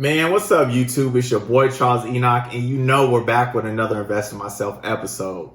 Man, what's up, YouTube? It's your boy Charles Enoch, and you know we're back with another Invest in Myself episode.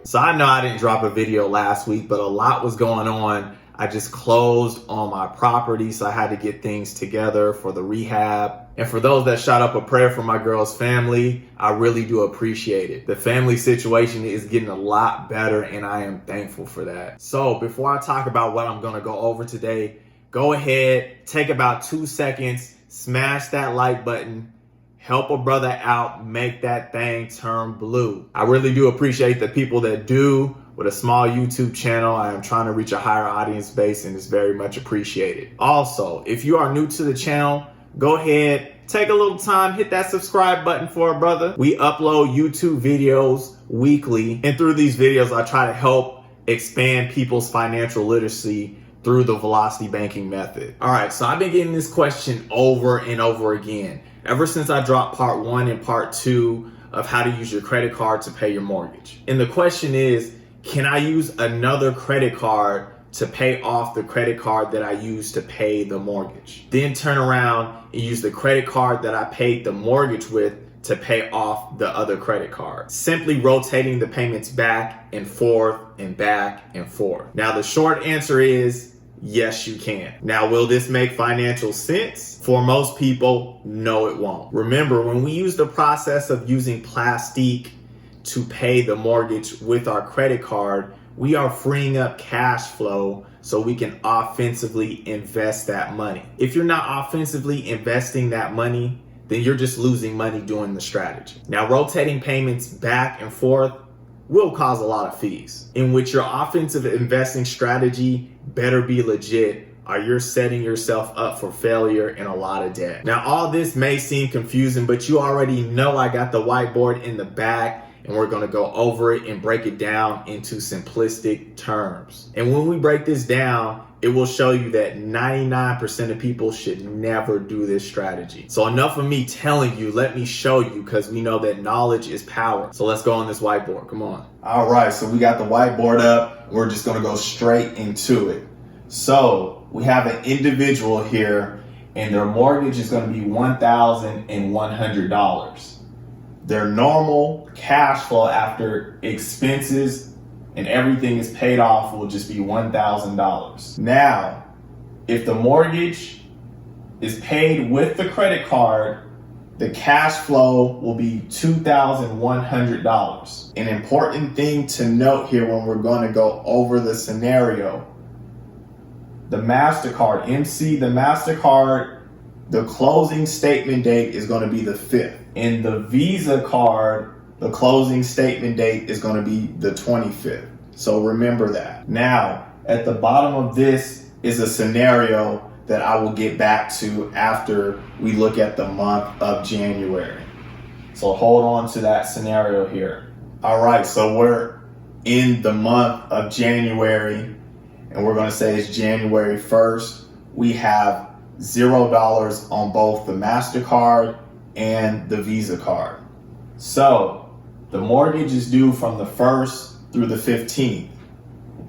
So I know I didn't drop a video last week, but a lot was going on. I just closed on my property, so I had to get things together for the rehab. And for those that shot up a prayer for my girl's family, I really do appreciate it. The family situation is getting a lot better, and I am thankful for that. So before I talk about what I'm gonna go over today, go ahead, take about 2 seconds, smash that like button, help a brother out, make that thing turn blue. I really do appreciate the people that do. With a small YouTube channel, I am trying to reach a higher audience base, and it's very much appreciated. Also, if you are new to the channel, go ahead, take a little time, hit that subscribe button for a brother. We upload YouTube videos weekly, and through these videos, I try to help expand people's financial literacy through the velocity banking method. All right, so I've been getting this question over and over again, ever since I dropped part 1 and part 2 of how to use your credit card to pay your mortgage. And the question is, can I use another credit card to pay off the credit card that I used to pay the mortgage? Then turn around and use the credit card that I paid the mortgage with to pay off the other credit card. Simply rotating the payments back and forth and back and forth. Now, the short answer is yes, you can. Now, will this make financial sense? For most people, no, it won't. Remember, when we use the process of using Plastiq to pay the mortgage with our credit card, we are freeing up cash flow so we can offensively invest that money. If you're not offensively investing that money, then you're just losing money doing the strategy. Now, rotating payments back and forth will cause a lot of fees, in which your offensive investing strategy better be legit, or you're setting yourself up for failure and a lot of debt. Now, all this may seem confusing, but you already know I got the whiteboard in the back, and we're gonna go over it and break it down into simplistic terms. And when we break this down, it will show you that 99% of people should never do this strategy. So enough of me telling you, let me show you, because we know that knowledge is power. So let's go on this whiteboard, come on. All right, so we got the whiteboard up. We're just gonna go straight into it. So we have an individual here, and their mortgage is gonna be $1,100. Their normal cash flow after expenses and everything is paid off will just be $1,000. Now, if the mortgage is paid with the credit card, the cash flow will be $2,100. An important thing to note here when we're going to go over the scenario, the MasterCard, MC, the MasterCard, the closing statement date is going to be the 5th. In the Visa card, the closing statement date is going to be the 25th. So remember that. Now, at the bottom of this is a scenario that I will get back to after we look at the month of January. So hold on to that scenario here. All right, so we're in the month of January, and we're going to say it's January 1st. We have $0 on both the MasterCard and the Visa card. So the mortgage is due from the 1st through the 15th.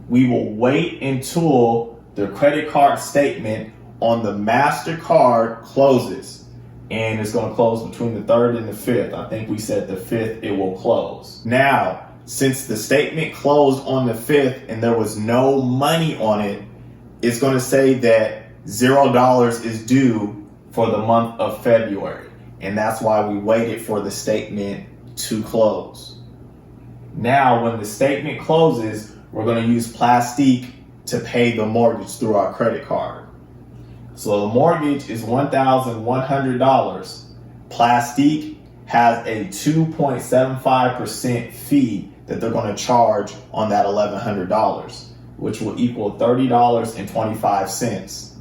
We will wait until the credit card statement on the MasterCard closes, and it's going to close between the 3rd and the 5th. I think we said the 5th it will close. Now, since the statement closed on the 5th and there was no money on it, it's going to say that $0 is due for the month of February. And that's why we waited for the statement to close. Now, when the statement closes, we're going to use Plastiq to pay the mortgage through our credit card. So the mortgage is $1,100. Plastiq has a 2.75% fee that they're going to charge on that $1,100, which will equal $30.25.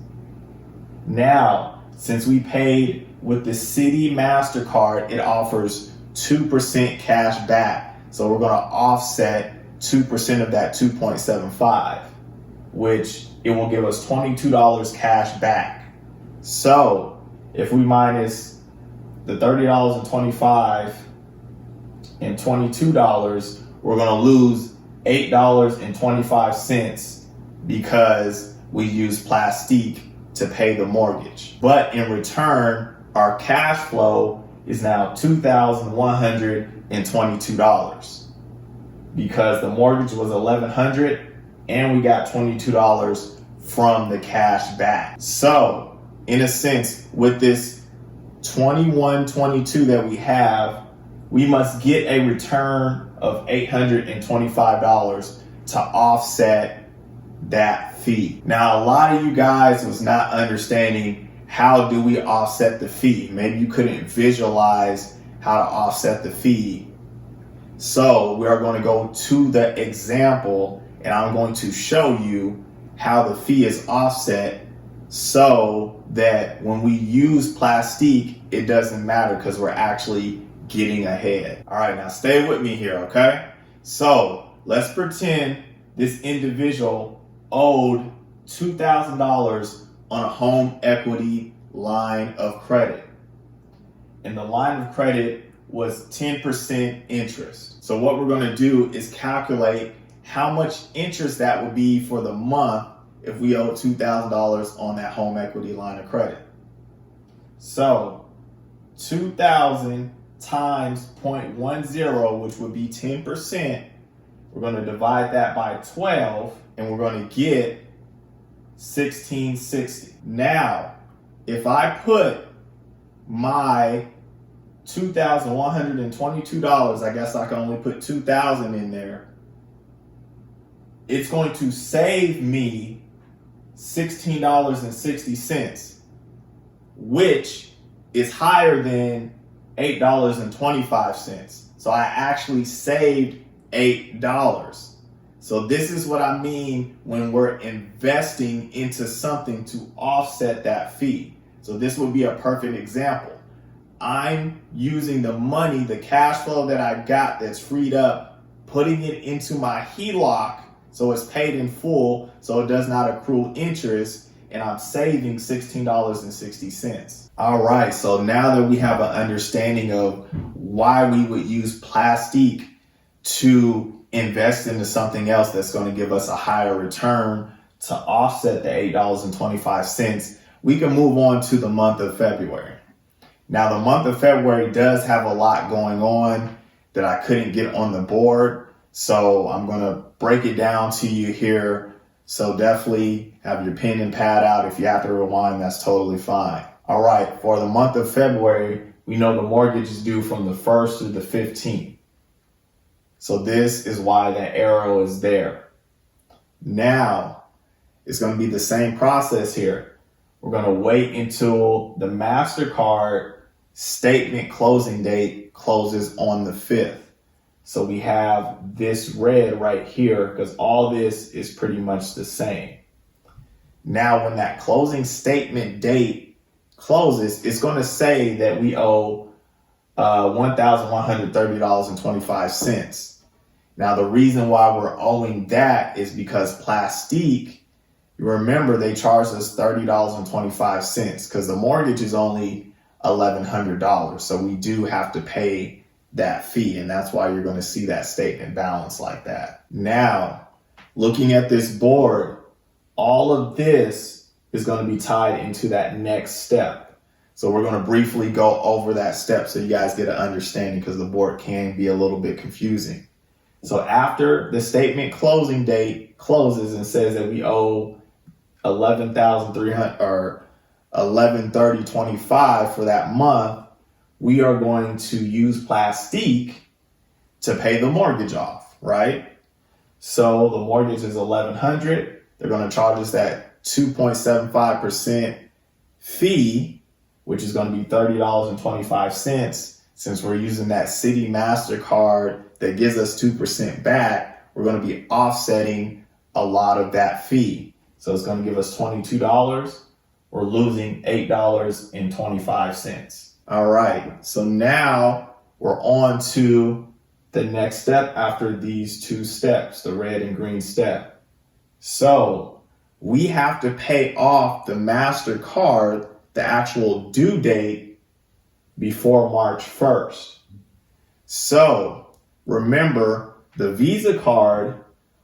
Now, since we paid with the Citi MasterCard, it offers 2% cash back. So we're going to offset 2% of that 2.75, which it will give us $22 cash back. So if we minus the $30.25 and $22, we're going to lose $8.25 because we use Plastique to pay the mortgage. But in return, our cash flow is now $2,122 because the mortgage was $1,100 and we got $22 from the cash back. So in a sense, with this 2122 that we have, we must get a return of $825 to offset that fee. Now, a lot of you guys was not understanding how do we offset the fee. Maybe you couldn't visualize how to offset the fee. So we are going to go to the example and I'm going to show you how the fee is offset so that when we use Plastique, it doesn't matter because we're actually getting ahead. All right, now stay with me here, okay? So let's pretend this individual owed $2,000 on a home equity line of credit. And the line of credit was 10% interest. So what we're gonna do is calculate how much interest that would be for the month if we owe $2,000 on that home equity line of credit. So 2,000 times 0.10, which would be 10%, we're going to divide that by 12 and we're going to get 1,660. Now, if I put my $2,122, I guess I can only put 2,000 in there, it's going to save me $16.60, which is higher than $8.25. So I actually saved $8. So this is what I mean when we're investing into something to offset that fee. So this would be a perfect example. I'm using the money, the cash flow that I got that's freed up, putting it into my HELOC so it's paid in full, so it does not accrue interest, and I'm saving $16.60. All right, so now that we have an understanding of why we would use Plastique to invest into something else that's going to give us a higher return to offset the $8.25, we can move on to the month of February. Now, the month of February does have a lot going on that I couldn't get on the board, so I'm going to break it down to you here. So definitely have your pen and pad out. If you have to rewind, that's totally fine. All right, for the month of February, we know the mortgage is due from the 1st to the 15th. So this is why that arrow is there. Now, it's going to be the same process here. We're going to wait until the MasterCard statement closing date closes on the 5th. So we have this red right here because all this is pretty much the same. Now, when that closing statement date closes, it's going to say that we owe $1,130.25. Now, the reason why we're owing that is because Plastique, you remember they charged us $30.25 because the mortgage is only $1,100. So we do have to pay that fee, and that's why you're going to see that statement balance like that. Now, looking at this board, all of this is going to be tied into that next step. So we're going to briefly go over that step so you guys get an understanding because the board can be a little bit confusing. So after the statement closing date closes and says that we owe $11,300 or $1,130.25 for that month, we are going to use Plastique to pay the mortgage off, right? So the mortgage is $1,100. They're going to charge us that 2.75% fee, which is going to be $30.25. Since we're using that Citi MasterCard that gives us 2% back, we're going to be offsetting a lot of that fee. So it's going to give us $22. We're losing $8.25. All right, so now we're on to the next step after these two steps, the red and green step. So we have to pay off the MasterCard, the actual due date, before March 1st. So remember, The Visa card,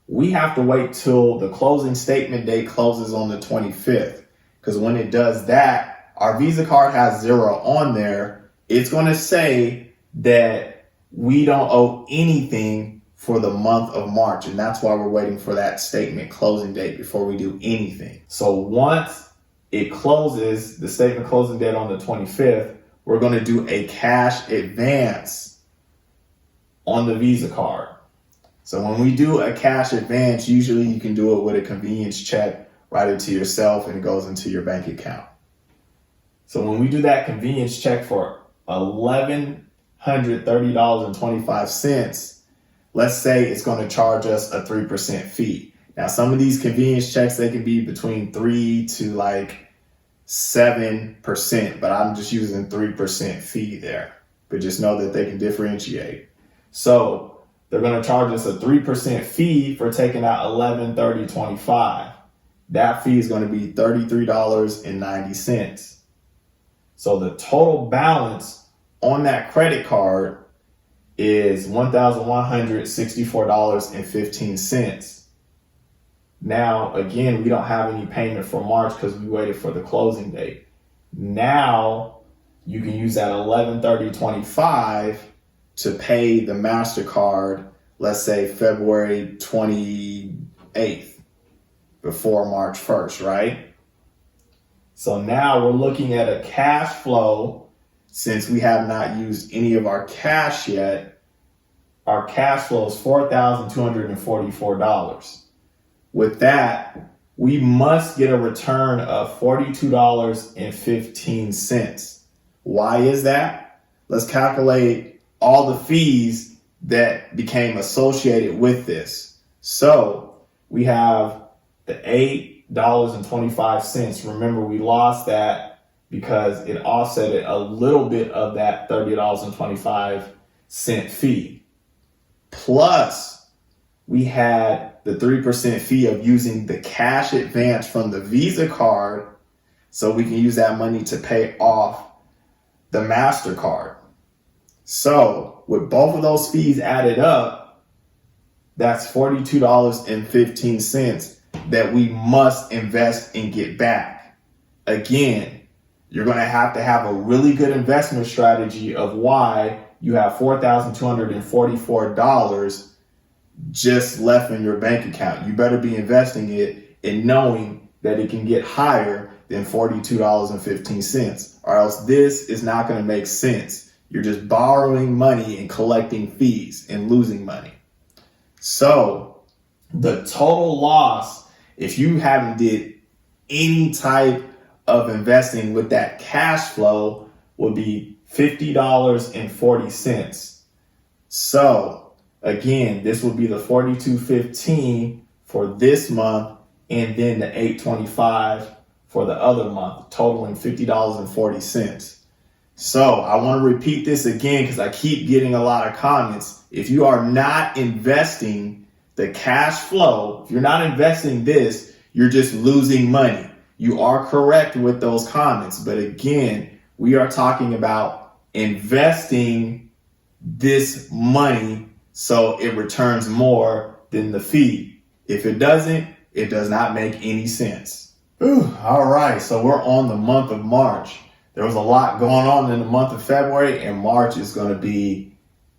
we have to wait till the closing statement date closes on the 25th. Because when it does that, our Visa card has 0 on there. It's going to say that we don't owe anything for the month of March. And that's why we're waiting for that statement closing date before we do anything. So once it closes, the statement closing date on the 25th, we're going to do a cash advance on the Visa card. So when we do a cash advance, usually you can do it with a convenience check, write it to yourself, and it goes into your bank account. So when we do that convenience check for $1,130.25, let's say it's going to charge us a 3% fee. Now, some of these convenience checks, they can be between 3 to like 7%, but I'm just using 3% fee there. But just know that they can differentiate. So they're going to charge us a 3% fee for taking out $1,130.25. That fee is going to be $33.90. So the total balance on that credit card is $1,164.15. Now, again, we don't have any payment for March because we waited for the closing date. Now, you can use that $1,130.25 to pay the MasterCard, let's say February 28th, before March 1st, right? So now we're looking at a cash flow. Since we have not used any of our cash yet, our cash flow is $4,244. With that, we must get a return of $42.15. Why is that? Let's calculate all the fees that became associated with this. So we have the $8.25. Remember, we lost that because it offset a little bit of that $30.25 fee. Plus, we had the 3% fee of using the cash advance from the Visa card, so we can use that money to pay off the MasterCard. So with both of those fees added up, that's $42.15 that we must invest and get back. Again, you're going to have a really good investment strategy of why you have $4,244 just left in your bank account. You better be investing it and knowing that it can get higher than $42.15, or else this is not going to make sense. You're just borrowing money and collecting fees and losing money. So the total loss, if you haven't did any type of investing with that cash flow, would be $50.40. So again, this would be the $42.15 for this month, and then the $8.25 for the other month, totaling $50.40. So I want to repeat this again because I keep getting a lot of comments. If you are not investing the cash flow, if you're not investing this, you're just losing money. You are correct with those comments. But again, we are talking about investing this money so it returns more than the fee. If it doesn't, it does not make any sense. All right, so we're on the month of March. There was a lot going on in the month of February, and March is going to be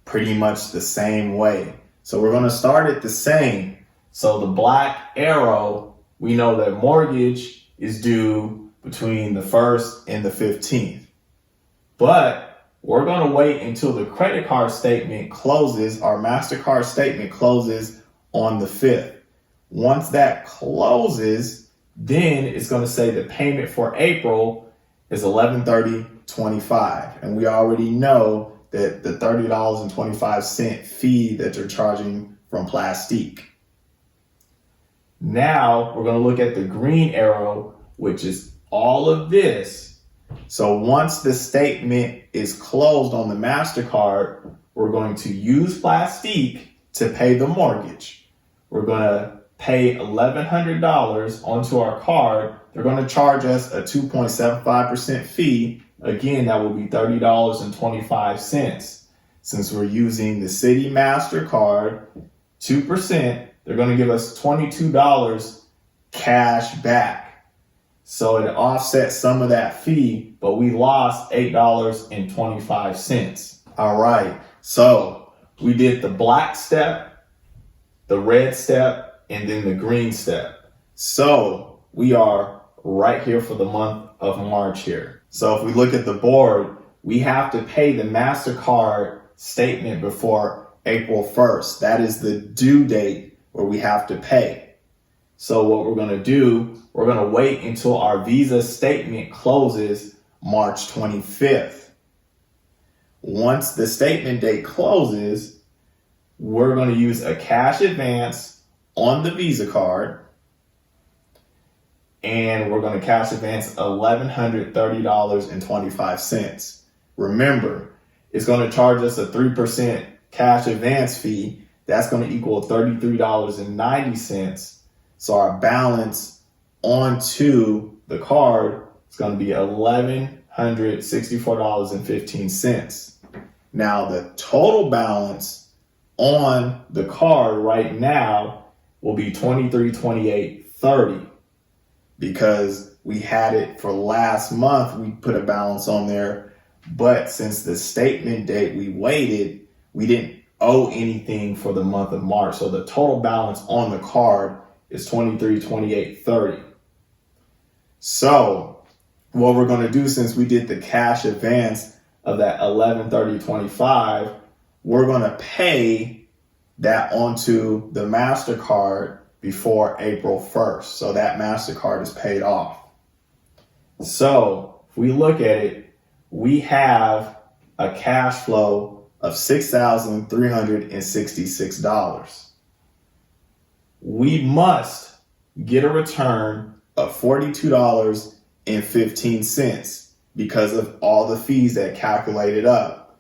pretty much the same way. So we're going to start it the same. So the black arrow, we know that mortgage is due between the 1st and the 15th. But we're going to wait until the credit card statement closes. Our MasterCard statement closes on the 5th. Once that closes, then it's going to say the payment for April is $1130.25. And we already know that the $30.25 fee that you're charging from Plastiq. Now we're going to look at the green arrow, which is all of this. So once the statement is closed on the MasterCard, we're going to use Plastiq to pay the mortgage. We're going to pay $1,100 onto our card. They're going to charge us a 2.75% fee. Again, that will be $30.25. Since we're using the Citi MasterCard 2%, they're going to give us $22 cash back. So it offsets some of that fee, but we lost $8.25. All right, so we did the black step, the red step, and then the green step. So we are right here for the month of March here. So if we look at the board, we have to pay the MasterCard statement before April 1st. That is the due date where we have to pay. So what we're going to do, we're going to wait until our Visa statement closes March 25th. Once the statement date closes, we're going to use a cash advance on the Visa card, and we're going to cash advance $1,130.25. Remember, it's going to charge us a 3% cash advance fee. That's going to equal $33.90. So our balance onto the card is going to be $1,164.15. Now the total balance on the card right now will be $23.28.30 because we had it for last month. We put a balance on there, but since the statement date we waited, we didn't owe anything for the month of March. So the total balance on the card is $23.28.30. So what we're going to do, since we did the cash advance of that $1130.25, we're going to pay that onto the MasterCard before April 1st. So that MasterCard is paid off. So if we look at it, we have a cash flow of $6,366. We must get a return of $42.15 because of all the fees that calculated up.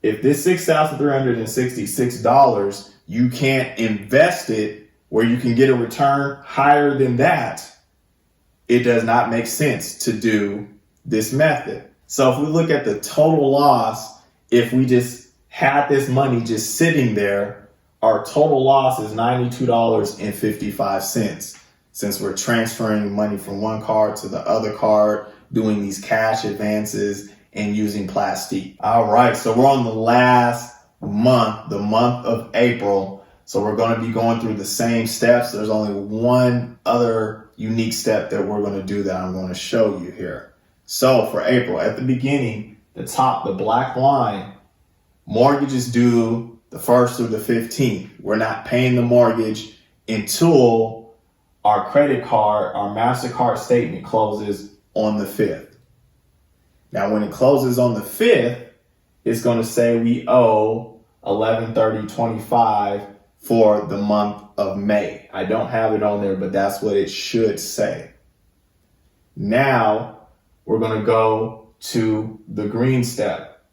If this $6,366, you can't invest it where you can get a return higher than that, it does not make sense to do this method. So if we look at the total loss, if we just had this money just sitting there, our total loss is $92.55. Since we're transferring money from one card to the other card, doing these cash advances and using Plastique. All right, so we're on the last month, the month of April. So we're going to be going through the same steps. There's only one other unique step that we're going to do that I'm going to show you here. So for April, at the beginning, the top, the black line, mortgage is due the 1st through the 15th. We're not paying the mortgage until our credit card, our MasterCard statement closes on the 5th. Now, when it closes on the 5th, it's going to say we owe $1130.25 for the month of May. I don't have it on there, but that's what it should say. Now, we're going to go to the green step,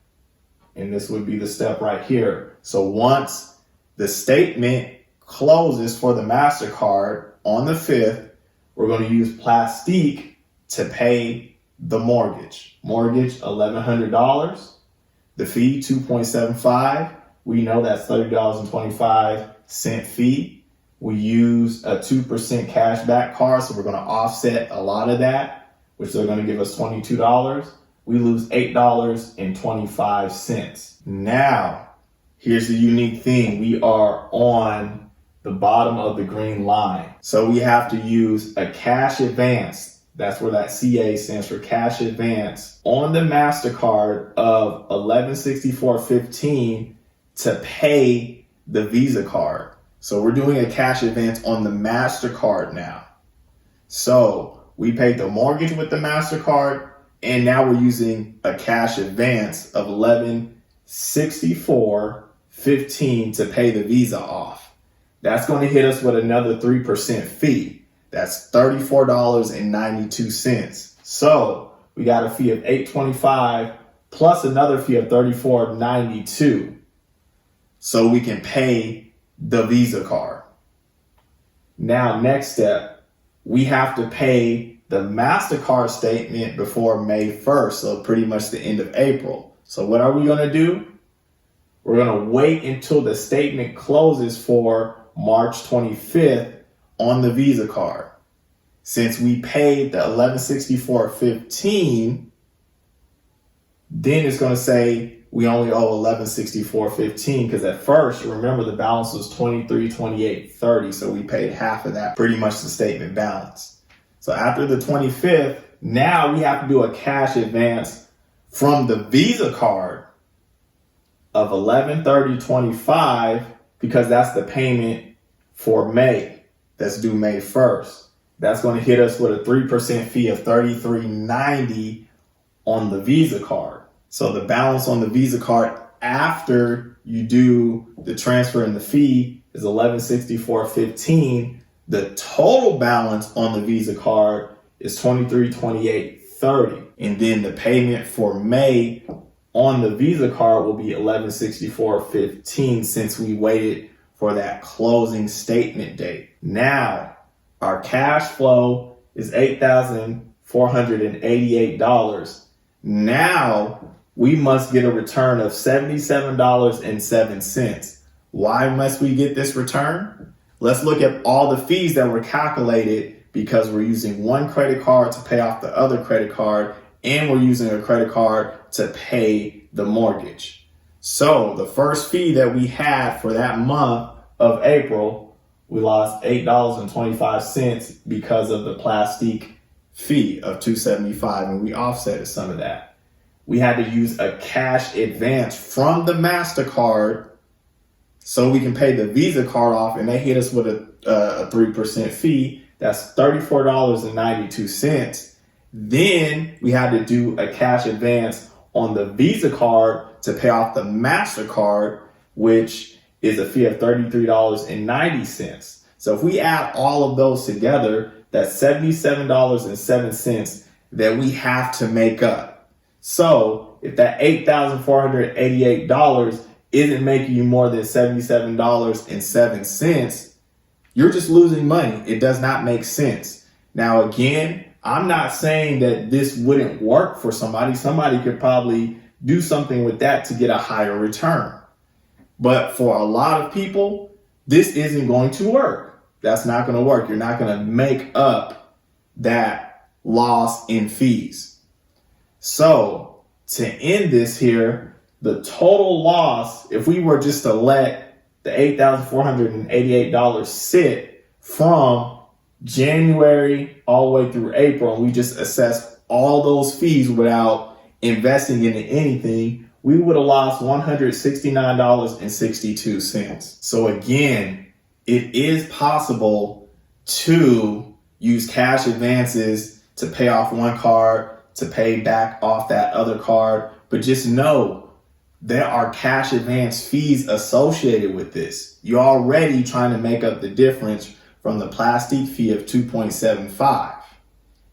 and this would be the step right here. So once the statement closes for the MasterCard on the 5th, we're going to use Plastique to pay the mortgage. Mortgage, $1,100. The fee, $2.75. We know that's $30.25 fee. We use a 2% cash back card, so we're going to offset a lot of that, which they're going to give us $22. We lose $8.25. Now, here's the unique thing. We are on the bottom of the green line. So we have to use a cash advance. That's where that CA stands for, cash advance, on the MasterCard of $1164.15 to pay the Visa card. So we're doing a cash advance on the MasterCard now. So we paid the mortgage with the MasterCard, and now we're using a cash advance of $1164.15 to pay the Visa off. That's going to hit us with another 3% fee. That's $34.92. So we got a fee of $8.25 plus another fee of $34.92. So we can pay the Visa card. Now, next step, we have to pay the MasterCard statement before May 1st. So pretty much the end of April. So what are we going to do? We're going to wait until the statement closes for March 25th on the Visa card. Since we paid the $1164.15, then it's going to say we only owe $1164.15 because at first, remember, the balance was $2328.30, so we paid half of that, pretty much the statement balance. So after the 25th, now we have to do a cash advance from the Visa card of $1130.25 because that's the payment for May. That's due May 1st. That's going to hit us with a 3% fee of $33.90 on the Visa card. So the balance on the Visa card after you do the transfer and the fee is $1164.15. The total balance on the Visa card is $2328.30. And then the payment for May on the Visa card will be $1164.15 since we waited for that closing statement date. Now, our cash flow is $8,488. Now, we must get a return of $77.07. Why must we get this return? Let's look at all the fees that were calculated because we're using one credit card to pay off the other credit card and we're using a credit card to pay the mortgage. So the first fee that we had for that month of April, we lost $8.25 because of the plastique fee of $275, and we offset some of that. We had to use a cash advance from the MasterCard so we can pay the Visa card off, and they hit us with a 3% fee. That's $34.92. Then we had to do a cash advance on the Visa card to pay off the MasterCard, which is a fee of $33.90. So if we add all of those together, that's $77.07 that we have to make up. So if that $8,488 isn't making you more than $77.07, you're just losing money. It does not make sense. Now, again, I'm not saying that this wouldn't work for somebody. Somebody could probably do something with that to get a higher return. But for a lot of people, this isn't going to work. That's not going to work. You're not going to make up that loss in fees. So to end this here, the total loss, if we were just to let the $8,488 sit from January all the way through April, and we just assessed all those fees without investing into anything, we would have lost $169.62. So again, it is possible to use cash advances to pay off one card, to pay back off that other card, but just know there are cash advance fees associated with this. You're already trying to make up the difference from the plastic fee of 2.75.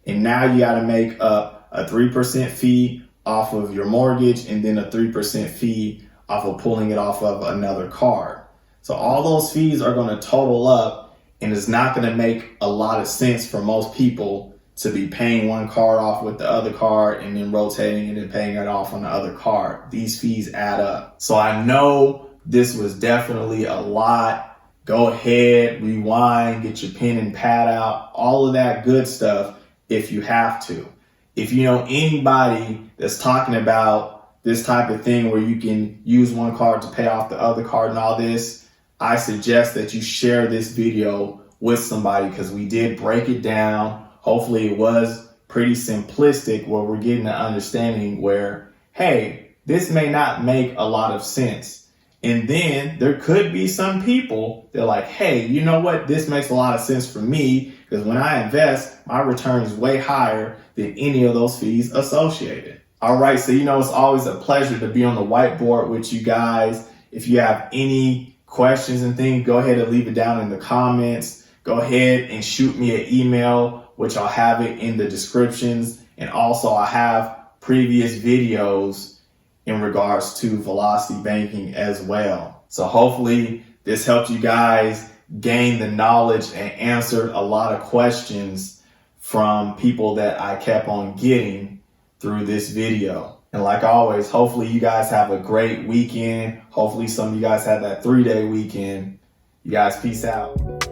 And now you got to make up a 3% fee off of your mortgage and then a 3% fee off of pulling it off of another card. So all those fees are going to total up, and it's not going to make a lot of sense for most people to be paying one card off with the other card and then rotating it and paying it off on the other card. These fees add up. So I know this was definitely a lot. Go ahead, rewind, get your pen and pad out, all of that good stuff if you have to. If you know anybody that's talking about this type of thing where you can use one card to pay off the other card and all this, I suggest that you share this video with somebody because we did break it down. Hopefully it was pretty simplistic where we're getting an understanding where, hey, this may not make a lot of sense. And then there could be some people that are like, hey, you know what? This makes a lot of sense for me because when I invest, my return is way higher than any of those fees associated. All right, so it's always a pleasure to be on the whiteboard with you guys. If you have any questions and things, go ahead and leave it down in the comments. Go ahead and shoot me an email, which I'll have it in the descriptions. And also I have previous videos in regards to velocity banking as well. So hopefully this helped you guys gain the knowledge and answered a lot of questions from people that I kept on getting through this video. And like always, hopefully you guys have a great weekend. Hopefully some of you guys had that 3-day weekend. You guys, peace out.